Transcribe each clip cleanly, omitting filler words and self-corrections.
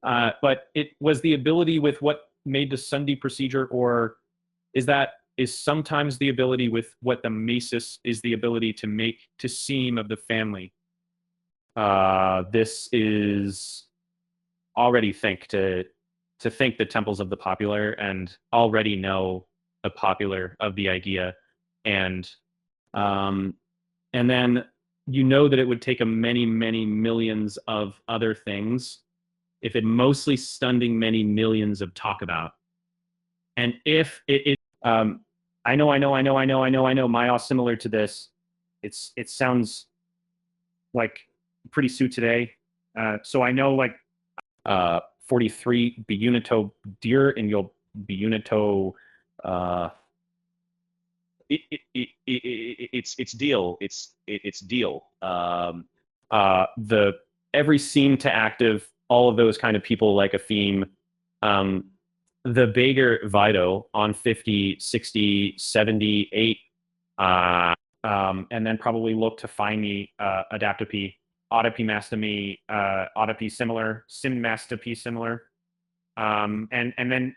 But it was the ability with what made the Sunday procedure, or is sometimes the ability with what the Masis is the ability to make to seem of the family. This is already to think the temples of the popular and already know a popular of the idea, and um, and then you know that it would take a many millions of other things if it mostly stunning many millions of talk about. And if it is, I know, Maya similar to this. It sounds like pretty suit today. So I know like 43 Biunito deer and you'll Biunito uh it's deal. It's deal. The every scene to active, all of those kind of people like a theme. Um, the Bager Vido on 50, 60, 78, and then probably look to find me Adaptopy, Autopy Mastamy, Autopy similar, Sim Mastopy similar, and then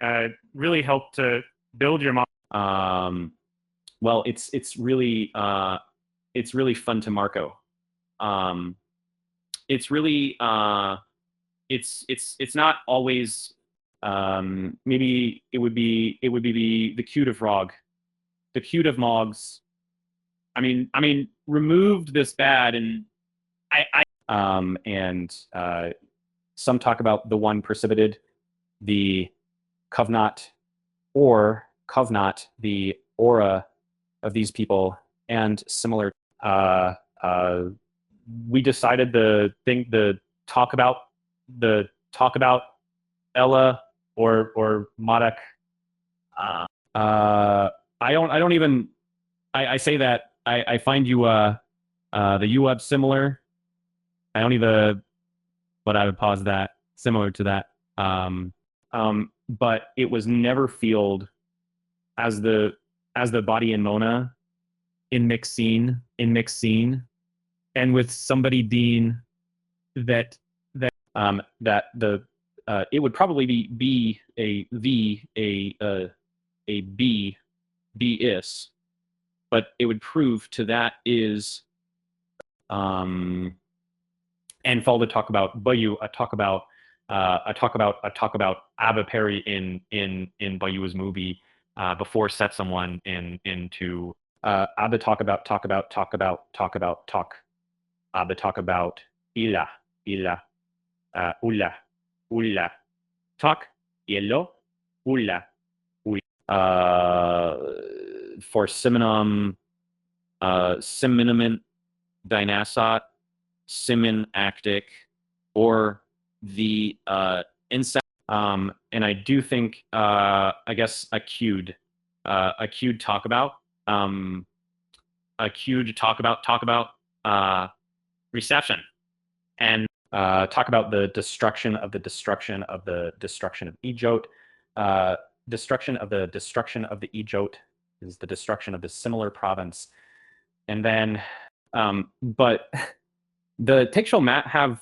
really help to build your model. Well, it's really fun to Marco. Um, it's really it's not always maybe it would be the cute of Rog, the cute of Mogs. I mean removed this bad and and some talk about the one precipitated, the Covenant or Covenant, the aura of these people, and similar. Uh, uh, we decided the talk about Ella or Modak. Uh, uh, I don't even I say that I find you the UWeb similar. I don't even but I would pause that similar to that. But it was never fielded as the body in Mona in mixed scene, and with somebody being that the it would probably be a V a B is, but it would prove to that is um and fall to talk about Bayu, I talk about Abba Perry in Bayu's movie before set someone into Abba talk Abba talk about Ila Ila Ulla Ulla talk Yellow Ulla Ulla for Simonum Simoniment Dynasot Simon Actic or the insect. And I do think, I guess, a cued talk about reception, and talk about the destruction of the destruction of the destruction of Ejot. Destruction of the Ejot is the destruction of the similar province. And then, but the Tickshall Mat have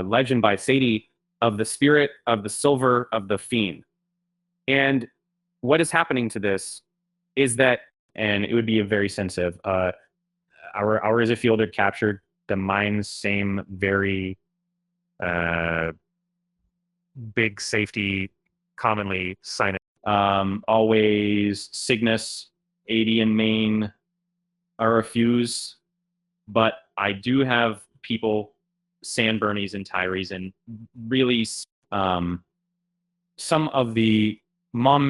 legend by Sadie of the spirit of the silver of the fiend. And what is happening to this is that, and it would be a very sensitive, our is a fielder captured the mind's same very uh, big safety, commonly sign it. Always Cygnus, 80 in Maine are refused, but I do have people, San Bernies and Tyrees, and really some of the mom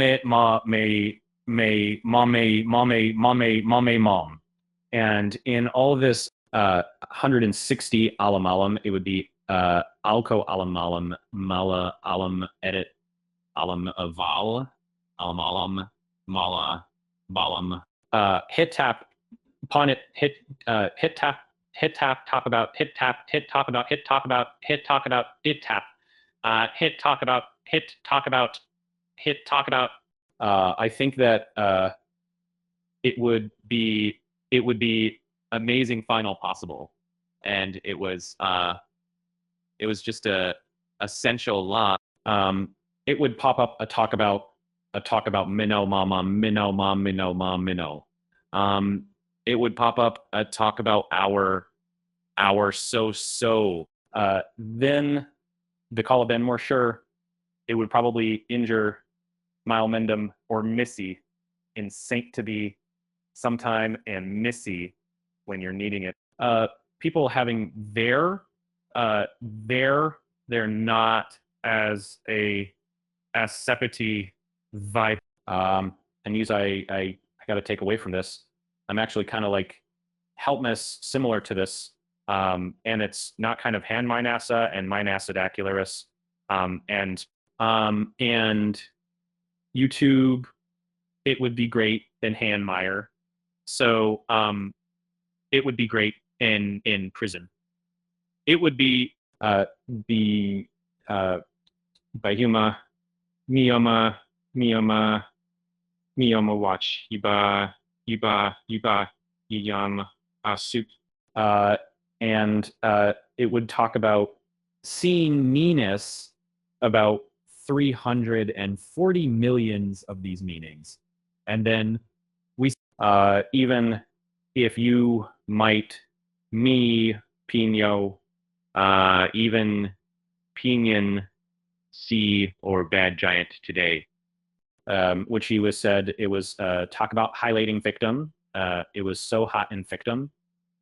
mom, and in all of this 160 alam, it would be alco alam mala alam edit alam aval alam mala balam hit tap upon it hit tap talk about hit tap hit talk about hit talk about hit talk about hit tap hit talk about hit talk about hit talk about I think that it would be amazing final possible, and it was just a essential law it would pop up a talk about minnow mama, minnow mom, minnow mom, minnow. It would pop up a talk about our so. Then the call of Ben more sure it would probably injure Mildmendum or Missy in Saint to be sometime and Missy when you're needing it. People having they're not as a as sepity vibe. And use I got to take away from this. I'm actually kind of like helpness similar to this, and it's not kind of hand mynasa and mynacid and YouTube. It would be great in Handmeyer. So it would be great in prison. It would be the Bahuma Mioma Mioma Mioma watch Yiba Yiyam Asuk. And it would talk about seeing meanness about 340 millions of these meanings. And then we even if you might me Pino even Pinion see or bad giant today, which he was said it was talk about highlighting victim. It was so hot in victim,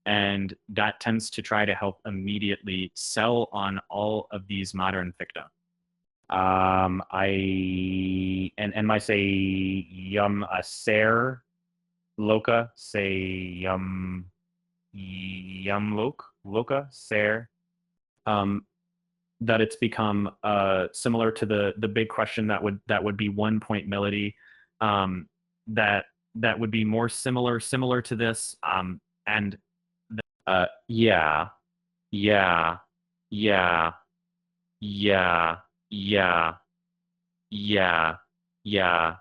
and that tends to try to help immediately sell on all of these modern victim. I might say yum a ser loca say yum loca ser. That it's become similar to the big question that would be 1 point melody, that would be more similar to this, and yeah yeah yeah yeah yeah yeah yeah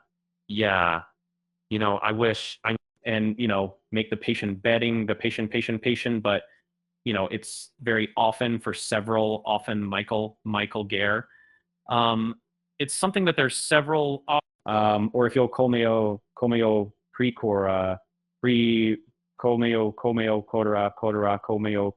yeah, I wish I and make the patient betting the patient, but it's very often for several, often Michael Gare. It's something that there's several, or if you'll comeo precora, pre comeo codera comeo